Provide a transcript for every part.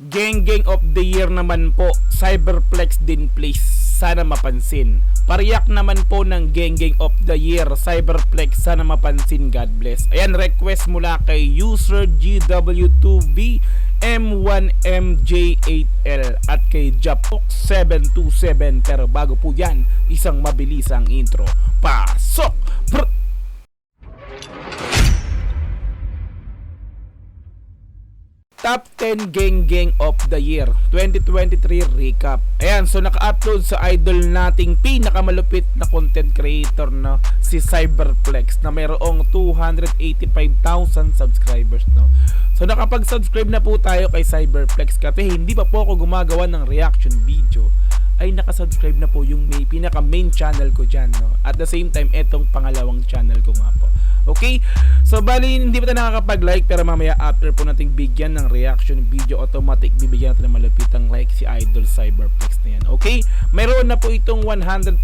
Geng of the year naman po, Cyberplex din please, sana mapansin. Pariyak naman po ng Geng of the year, Cyberplex, sana mapansin, God bless. Ayan, request mula kay user GW2V M1MJ8L at kay Japok727. Pero bago po yan, isang mabilisang intro. Pasok! Top 10 Geng of the Year 2023 recap. Ayan, so naka-upload sa idol nating pinakamalupit na content creator na si Cyberplex na mayroong 285,000 subscribers, no. So nakapag-subscribe na po tayo kay Cyberplex kasi hindi pa po ako gumagawa ng reaction video, ay nakasubscribe na po yung pinaka main channel ko dyan, no. At the same time, etong pangalawang channel ko nga po. Okay, so bali hindi pa tayo nakakapag-like, pero mamaya after po nating bigyan ng reaction video, automatic bibigyan natin ng malupitang like si Idol Cyberplex na yan. Okay, mayroon na po itong 186,000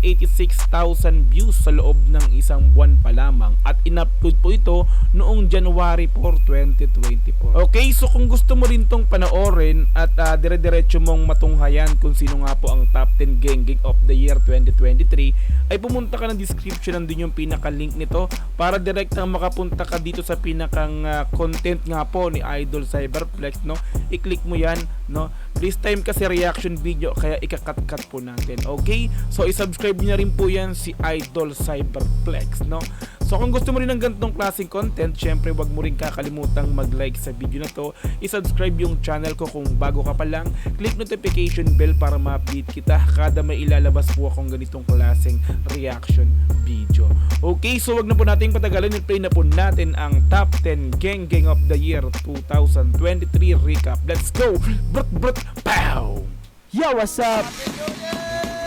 views sa loob ng isang buwan pa lamang at in-upload po ito noong January 4, 2024. Okay, so kung gusto mo rin tong panoorin at dire-diretso mong matunghayan kung sino nga po ang top 10 Geng of the Year 2023, ay pumunta ka ng description, nandun yung pinaka-link nito para direct nang makapunta ka dito sa pinakang content nga po ni Idol Cyberplex, no. I-click mo yan, no. This time kasi reaction video, kaya ikakat-cut po natin. Okay, so i-subscribe niyo na rin po yan si Idol Cyberplex, no. So kung gusto mo rin ng ganitong klaseng content, syempre wag mo rin kakalimutang mag-like sa video na to, i-subscribe yung channel ko kung bago ka pa lang, click notification bell para ma-update kita kada may ilalabas po akong ganitong klaseng reaction video. Okay, so wag na po nating patagalin, i-play na po natin ang top 10 Geng of the Year 2023 recap. Let's go! Brut, pow! Yo, what's up?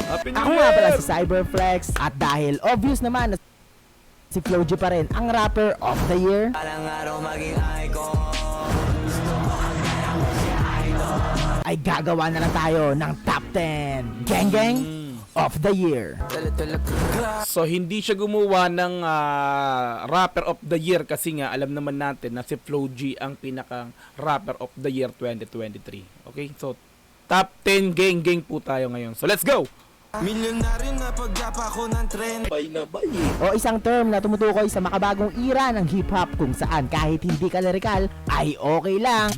Happy New Ako Year! nga pala si Cyberplex at dahil obvious naman na si Flo G pa rin ang rapper of the year, ay gagawa na lang tayo ng top 10 Geng of the year. So hindi siya gumawa ng rapper of the year kasi nga alam naman natin na si Flo G ang pinakang rapper of the year 2023. Okay, so top 10 Geng po tayo ngayon. So let's go! Milyonaryo na pagyapa ko ng tren. O isang term na tumutukoy sa makabagong era ng hip-hop kung saan kahit hindi ka lirikal ay okay lang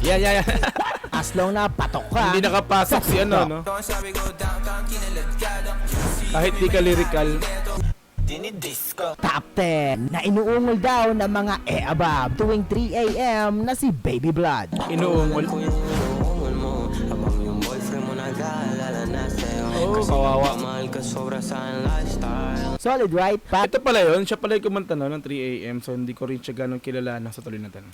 Yeah. as long na patok ka. Hindi nakapasok si ano, no? Sabi ko downtown, kinalatkada. Kahit di ka lyrical. Dinidisco. Top 10 na inuungol daw ng mga above tuwing 3 a.m. na si Baby Blood. Inuungol. Kung yung inuungol mo, habang yung boyfriend mo nag-aalala na sa'yo. Oh, Kasi kawawa. mahal ka sobra sa lifestyle. Solid, right? Ito pala yun, siya pala yung kumanta no, ng 3 a.m. So hindi ko rin siya ganun kilala na sa tuloy natin.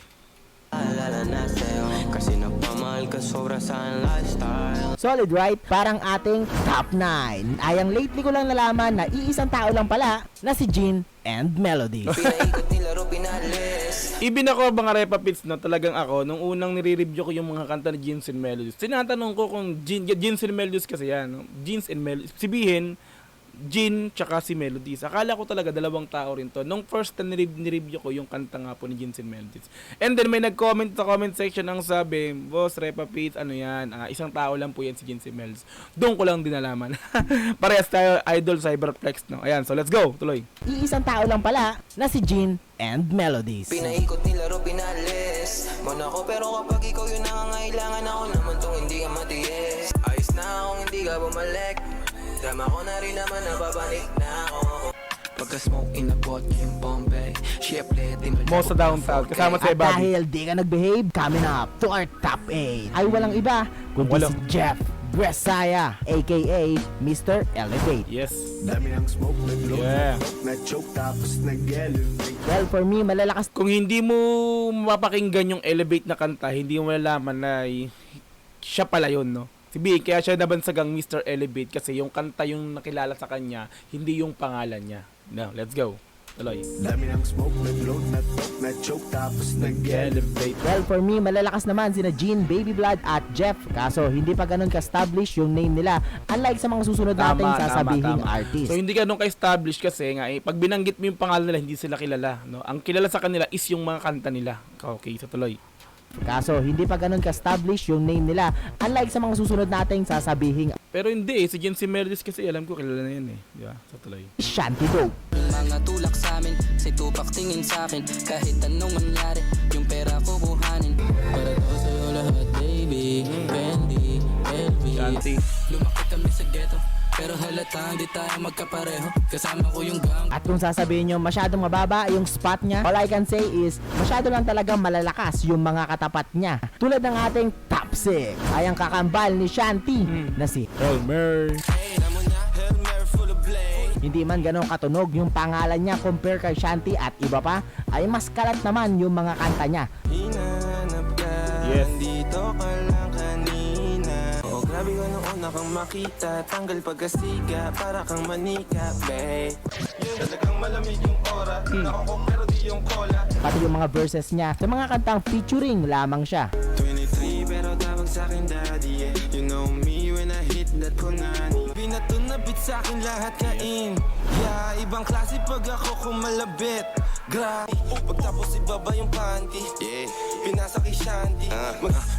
Alala na sa'yo. Kasi nagpamahal ka sobra sa lifestyle. Solid, right? Parang ating top 9. Ay ang lately ko lang nalaman na iisang tao lang pala na si Jean and Melodies. Pinaikot nilaro, pinalis. Ibin ako mga Repa Pits, no, talagang ako, nung unang nire-review ko yung mga kanta ni Jeans and Melodies, tinatanong ko kung Jeans and Melodies kasi yan, no? Jeans and Melodies, sabihin, Jean tsaka si Melodies. Akala ko talaga dalawang tao rin to. Nung first na nire-review ko yung kanta nga po ni Jeans and Melodies. And then may nag-comment sa comment section ang sabi, Boss Repa Pits, ano yan, isang tao lang po yan si Jeans and Melodies. Doon ko lang din nalaman. Parehas tayo, Idol Cyberplex, no? Ayan, so let's go, tuloy. Iisang tao lang pala na si Jean and Melodies. Pinaikot nilaro, pinalis. Muna ko pero kapag ikaw yung nangangailangan, ako naman tong hindi ka matiis. Ayos na akong hindi ka bumalik. Dama ko na rin naman, nababanik na ako. Pagka-smoke inabot yung Bombay. Syempre, di mo Mo sa downtown, kasama At sa Bobby. dahil di ka nag-behave, coming up to our top 8 ay walang iba kundi Walo. si Jeff Bresaya aka Mr. Elevate. Yes. Dami ng smoke, nag-blow, Yeah. na-choke tapos nag-elevate. Well, for me, malalakas Kung hindi mo mapakinggan yung Elevate na kanta, hindi mo malalaman na siya pala yun, no? Si B, kaya siya nabansagang Mr. Elevate kasi yung kanta yung nakilala sa kanya, hindi yung pangalan niya. No, let's go. Tuloy. Dami ng smoke, nag-blow, na-choke tapos nag-elevate. Well, for me, malalakas naman sina Jean, Baby Blood at Jeff. Kaso, hindi pa ganun ka-establish yung name nila. Unlike sa mga susunod nating sasabihing artist. So hindi ka nung ka-establish kasi nga, pag binanggit mo yung pangalan nila, hindi sila kilala. No? Ang kilala sa kanila is yung mga kanta nila. Okay, so tuloy. Kaso hindi pa ganun ka-establish yung name nila, unlike sa mga susunod nating sasabihin Pero hindi si Jency Merdis kasi alam ko kilala na yan di ba? Sa tuloy. Shanty Dope. Mga tulak sa amin, si Tupac tingin sa akin. Kahit anong mangyari, yung pera ko kuhanin. Para to sa'yo lahat, baby. Fendi, LV. Shanty. Lumaki kami sa ghetto, pero halatang di tayo magkapareho. Kasama ko yung gang. At kung sasabihin nyo masyadong mababa yung spot niya, all I can say is masyado lang talagang malalakas yung mga katapat niya. Tulad ng ating top 6 ay ang kakambal ni Shanty na si Elmer. hindi man ganong katunog yung pangalan niya compare kay Shanty at iba pa, ay mas kalat naman yung mga kanta niya. Hinanap ka, Yes. dito ka lang kanina. Oh, grabe ka noon na kang makita. Tanggal pagkasiga, para kang manika, babe. Talagang malamig yung aura. Nakakok pero di yung cola. Pati yung mga verses niya sa mga kantang featuring lamang siya. 23 pero tawag sa'kin daddy, yeah. You know me when I hit that punani. Binato na bit sa'kin lahat kain. Yeah, ibang klase pag ako kumalabit. Grabe, pagtapos ibaba yung panty. Yeah, pinasa kay Shanty.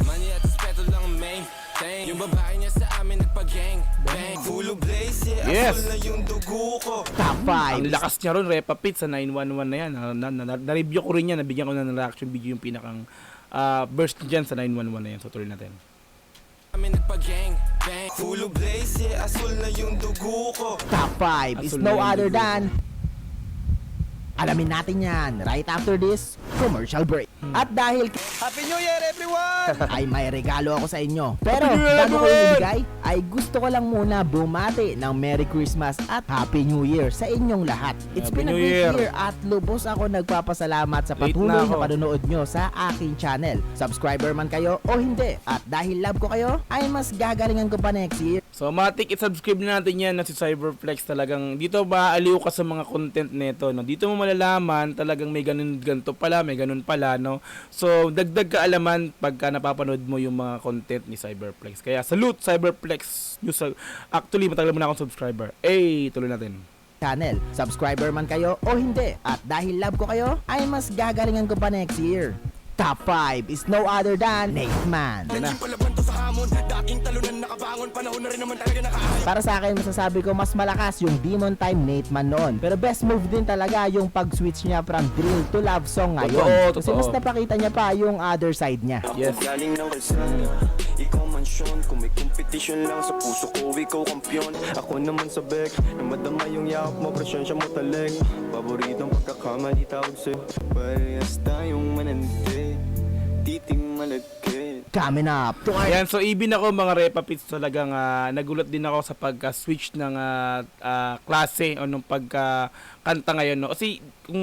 Money at respeto lang ang main thing. Yung babae niya sa amin nagpa-gang bang. Full of blaze, yeah, Yes. asul na yung dugo ko. Top 5. Ang lakas niya ron, Repa Pit sa 911 na yan. Na-review ko rin yan, nabigyan ko na ng reaction video yung pinakang burst dyan sa 911 na yan. So tuloy natin. Amin nagpa-gang bang. Full of blaze, yeah, asul na yung dugo ko. Top 5 is Asul no na yung other dugo. than alamin natin yan right after this commercial break. At dahil Happy New Year, everyone! ay may regalo ako sa inyo. Pero Happy New Year, bago ko everyone! ibigay, ay gusto ko lang muna bumati ng Merry Christmas at Happy New Year sa inyong lahat. It's Happy been a New great Year. year at lubos ako nagpapasalamat sa Late patuloy na na ako. panonood nyo sa aking channel. Subscriber man kayo o hindi. At dahil love ko kayo, ay mas gagalingan ko pa next year. So matik i-subscribe na natin yan na si Cyberflex. Talagang dito maaaliw ka sa mga content nito, no? Dito mo malalaman talagang may ganito pala, may ganun pala, no? So dagdag kaalaman pagka napapanood mo yung mga content ni Cyberflex. Kaya salute Cyberflex. Actually matagal mo na akong subscriber. Tuloy natin. Channel. Subscriber man kayo o hindi. At dahil love ko kayo, ay mas gagalingan ko pa next year. Top 5 is no other than Nate Man. Para sa akin, masasabi ko mas malakas yung Demon Time Nate Man noon. Pero best move din talaga yung pag-switch niya from drill to love song ngayon. Kasi Totoo. mas napakita niya pa yung other side niya. Yes. Galing ng kalsada, ikaw mansyon. Kung may competition lang sa puso ko, ikaw kampiyon. Ako naman sa back, na madama yung yakap mo, presensya mo talag. Paboritong pagkakamali tawag sa'yo. Parehas tayong mananti, titing malagkit. Coming up to our Yan, so ibin ako mga Repa Pits, talagang nagulat din ako sa pagka-switch ng klase o nung pagkakanta ngayon, no? Kasi kung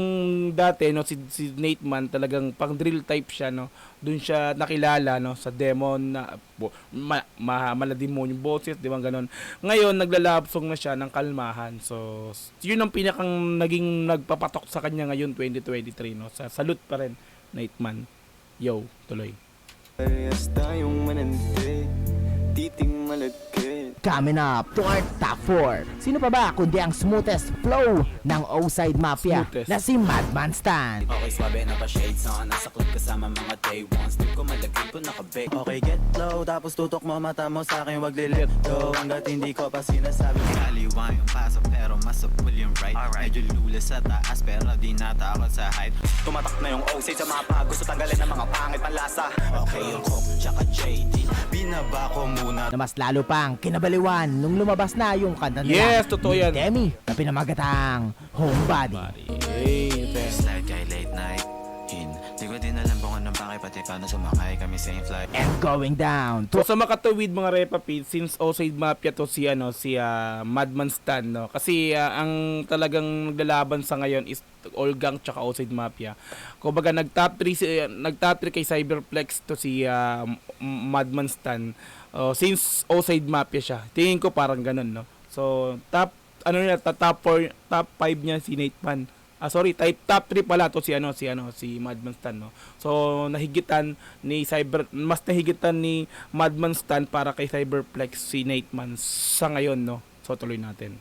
dati, no, si Nate Man talagang pang drill type siya, no? Doon siya nakilala, no, sa demon na malademon yung boses, di ba ganon. Ngayon nagla-love song na siya ng kalmahan. So yun ang pinakang naging nagpapatok sa kanya ngayon 2023, no. Sa salute pa rin Nate Man. Yo, tuloy. Parehas tayong mananti, titing malagkit. coming up to our top 4. Sino pa ba kundi ang smoothest flow ng O-Side Mafia Smoothest. na si Madman Stan. Okay, swabe na pa-shades on. Nasa club kasama mga day ones. Di ko malagay ko nakabake. Okay, get low. Tapos tutok mo mata mo sa akin. Wag lilito. Hanggat hindi ko pa sinasabi. Kaliwa yung pasok pero masapul yung right. Medyo lula sa taas pero di natakot sa height. Tumatak na yung O-Side sa mapa. Gusto tanggalin ng mga pangit panlasa. Okay, yung Coke tsaka JD. Binaba ko muna. Na mas lalo pang kinabaliwan nung lumabas na yung kanta nila Yes, totoo ni yan. Demi na pinamagatang Homebody. Slide kay late night. Di ko din alam kung anong bakit pati paano sumakay kami same flight. And going down So to sa makatuwid mga Repa Pete, since O-Side Mafia to si Madman Stan, no. Kasi ang talagang naglalaban sa ngayon is All Gang tsaka O-Side Mafia. Kumbaga nag-top 3 kay Cyberflex to si Madman Stan. Since O-Side Mafia siya. Tingin ko parang ganun, no. So top 5 niya si Nate Man. Top 3 pala to si Madman Stan, no. So mas nahigitan ni Madman Stan para kay Cyberflex si Nate Man sa ngayon, no. So tuloy natin.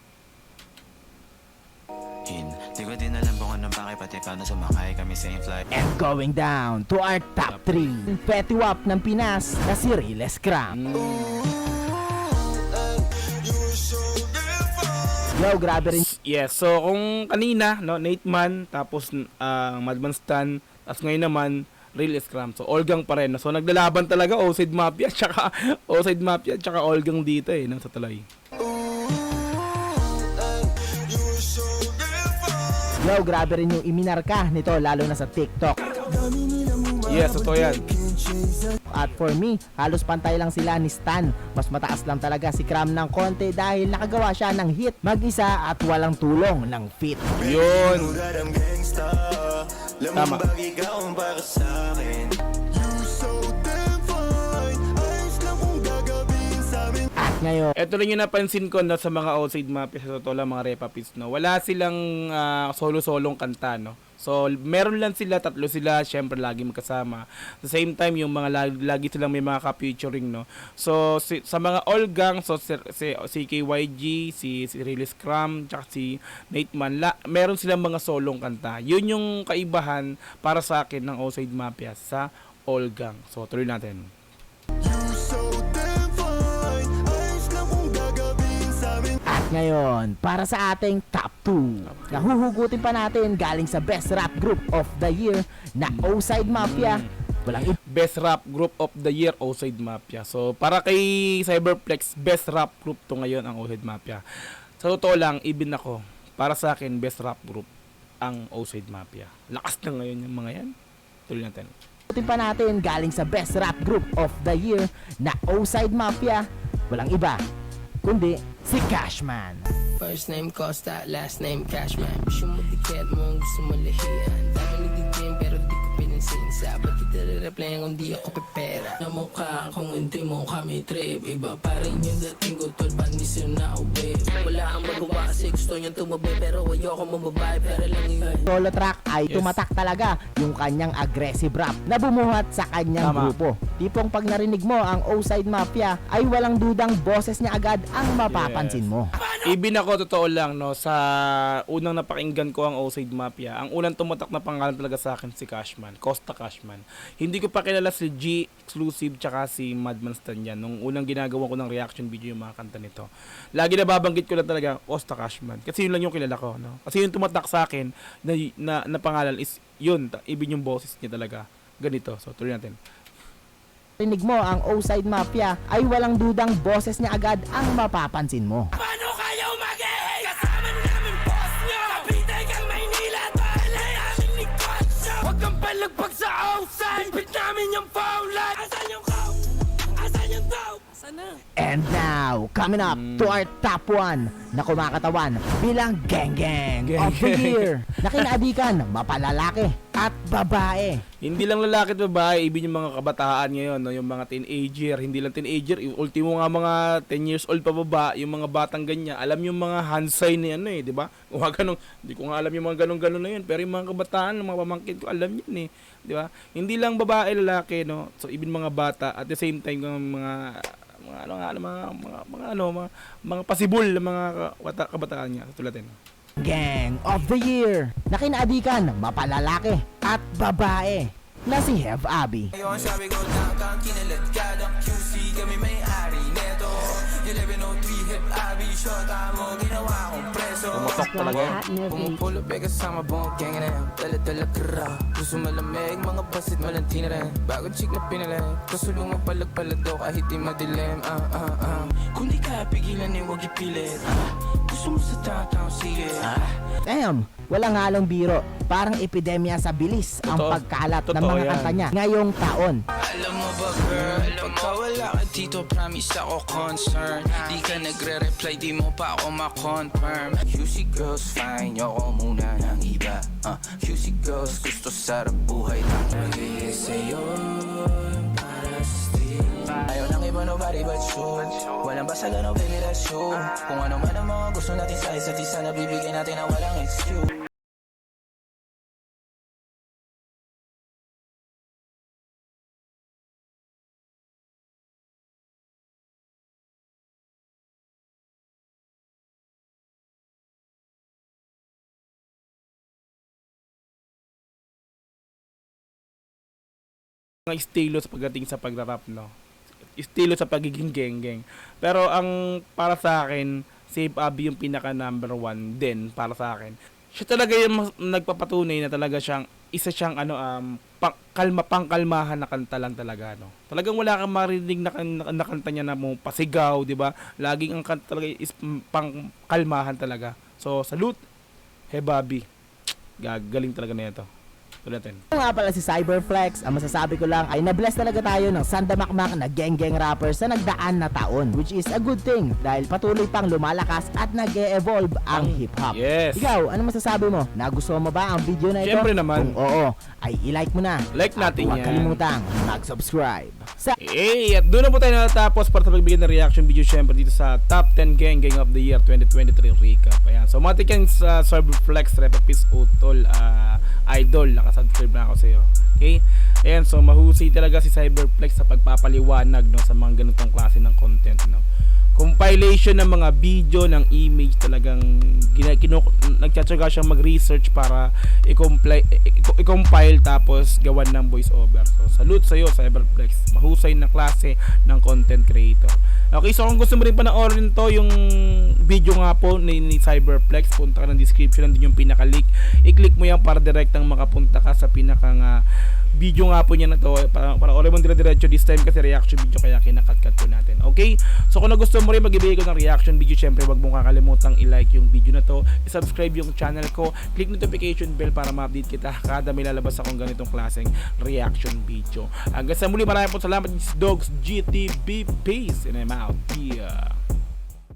in. Di ko din alam kung anong bakit pati paano sumakay kami same flight. And going down to our top 3, Petty Wap ng Pinas na si Riles Cram. Yo, grabe rin. Yes, so kung kanina, no, Nate Man, tapos Madman Stan, tapos ngayon naman, Real Scrum. So, Olgang pa rin. No? So, naglalaban talaga Oside Mafia, tsaka Oside Mafia, tsaka Olgang dito eh, no, sa Tuloy. Yo, grabe rin yung iminarka nito, lalo na sa TikTok. Yes, totoo yan. At for me, halos pantay lang sila ni Stan. Mas mataas lang talaga si Cram ng konti dahil nakagawa siya ng hit mag-isa at walang tulong ng feat. Yun. Tama. At ngayon, Ito rin yung napansin ko na sa mga Oside Mafia, sa totoo lang mga repapits, no? Wala silang solo-solong kanta, no? So, meron lang sila, tatlo sila, syempre lagi magkasama. At the same time, yung mga lagi silang may mga ka-featuring, no? So, sa mga Olgang, so si KYG, si Real Scrum, tsaka si Nate Man, meron silang mga solong kanta. Yun yung kaibahan para sa akin ng Oside Mafia sa Olgang. So, tuloy natin. ngayon, para sa ating top 2, nahuhugutin pa natin galing sa Best Rap Group of the Year na Oside Mafia. Walang iba. Best Rap Group of the Year, Oside Mafia. So, para kay Cyberplex, Best Rap Group to ngayon ang Oside Mafia. Sa totoo lang, ibin ako. Para sa akin, Best Rap Group ang Oside Mafia. Lakas na ngayon yung mga yan. Tuloy natin. Hugutin pa natin galing sa Best Rap Group of the Year na Oside Mafia. Walang iba, kundi si Cashman. First name Costa, last name Cashman. Gusto mo dikit mo, gusto mo lahian. Dami nagdidim pero di ko pinansin. Sabat kita re-replyan kung di ako pepera. Namukha kung hindi mo kami trip. Iba pa rin yung dating ko tol, panisip na uwi. Wala ang magawa kasi gusto niyang tumabi. Pero ayoko mababay, pero lang yun. Solo track ay Yes. tumatak talaga yung kanyang aggressive rap na bumuhat sa kanyang Tama. grupo. Tipong pag narinig mo ang Oside Mafia ay walang dudang boses niya agad ang mapapansin Yes. mo. Ibin ako, totoo lang, no, sa unang napakinggan ko ang Oside Mafia, ang unang tumatak na pangalan talaga sa akin si Cashman, Costa Cashman. Hindi ko pa kilala si G Exclusive tsaka si Madman Stan yan. Nung unang ginagawa ko ng reaction video yung mga kanta nito. Lagi na babanggit ko lang talaga, Costa Cashman. Kasi yun lang yung kilala ko, no. Kasi yung tumatak sa akin na pangalan is yun, ibin yung boses niya talaga. Ganito. So, tuloy natin. Rinig mo ang Oside Mafia ay walang dudang boses niya agad ang mapapansin mo. Paano kayo mag-ehey? Kasama na namin boss nyo. Kapitay kang Maynila, talay aming negosyo. Huwag kang palagpag sa outside. Bit namin yung phone line. Asan yung coke? Asan yung dope? Asan na? And now, coming up to our top 1 na kumakatawan bilang Gang Gang of the Year na kinaadikan mapalalaki at babae. Hindi lang lalaki at babae, ibig yung mga kabataan ngayon, no? Yung mga teenager, hindi lang teenager, yung ultimo nga mga 10 years old pa baba, yung mga batang ganyan, alam yung mga handsign na ano eh, di ba? Kung ganun, hindi ko nga alam yung mga ganun-ganun na yun, pero yung mga kabataan, mga pamangkin ko, alam yun eh, di ba? Hindi lang babae, lalaki, no? So, ibig mga bata, at the same time, mga pasibol na mga kabataan niya, tulad din. Gang of the Year na kinaadikan mapalalaki at babae na si Hev Abi. Ngayon sabi ko downtown, kinalat ka ng QC, kami may-ari neto 1103 hip abi, shota mo, ginawa kong preso. Tumatok talaga yun. Pumupulo, kasama buong gang na yan. Dala-dala kara, gusto malamig, mga basit malantina rin. Bago chick na pinalit, kasulungan palag-palado kahit di madilim. Kung di ka pigilan eh, huwag ipilit. Gusto mo sa downtown, sige. Damn, walang halong biro. Parang epidemya sa bilis ang Totoo. pagkalat ng Totoo mga yan. kanta niya ngayong taon. Alam mo ba girl, pagka wala ka dito, promise ako concern. Di ka nagre-reply, di mo pa ako ma-confirm. QC girls, fine, yoko muna ng iba. QC girls, gusto sarap buhay lang. Mag-iis sa'yo, para sa street. Ayaw nang iba, nobody but you. Walang basagan, no baby, that's you. Kung ano man ang mga gusto natin sa isa't isa, nabibigay natin na walang excuse. estilo sa pagdating sa pagrarap, no? Estilo sa pagiging geng-geng. Pero ang para sa akin, si Abby yung pinaka number 1 din para sa akin. Siya talaga yung nagpapatunay na talaga siyang isa siyang pangkalmahan na kanta lang talaga, no. Talagang wala kang marinig na kanta niya na mo pasigaw, 'di ba? Laging ang kanta talaga is pangkalmahan talaga. So salute, hey Bobby. Gagaling talaga na ito. Ulitin. Ito nga pala si Cyberflex, ang masasabi ko lang ay na-bless talaga tayo ng sandamakmak na geng-geng rappers sa nagdaan na taon, which is a good thing dahil patuloy pang lumalakas at nag-e-evolve ang hip-hop. Yes. Ikaw, ano masasabi mo? Nagustuhan mo ba ang video na ito? Siyempre naman. Kung oo, ay i-like mo na. Like natin at huwag yan. kalimutang mag-subscribe. At doon na po tayo natapos para sa pagbigyan ng reaction video syempre dito sa Top 10 Gang of the Year 2023 recap. Ayan. So matik yan sa Cyberflex, Repapis, Utol, Idol, nakasubscribe na ako sa iyo. Okay? Ayan, so mahusay talaga si Cyberflex sa pagpapaliwanag, no, sa mga ganitong klase ng content, no. Compilation ng mga video, ng image, talagang nagtsatsaga siyang mag-research para i-compile tapos gawan ng voice over. So salute sa iyo Cyberflex, mahusay na klase ng content creator. Okay, so kung gusto mo rin panoorin to, yung video nga po ni Cyberflex, punta ka ng description, nandun yung pinaka-link, i-click mo yan para direktang makapunta ka sa pinakang video nga po niya na to, para orin mo dire-diretso this time kasi reaction video kaya kinakat-cut ko natin. Okay, so kung gusto mo rin magbibigay ko ng reaction video, syempre wag mong kakalimutang i-like yung video na to, i-subscribe yung channel ko, click notification bell para ma-update kita kada may lalabas akong ganitong klaseng reaction video. Hanggang sa muli, maraming po salamat. This is Dogs GTB, peace and I'm out. Yeah.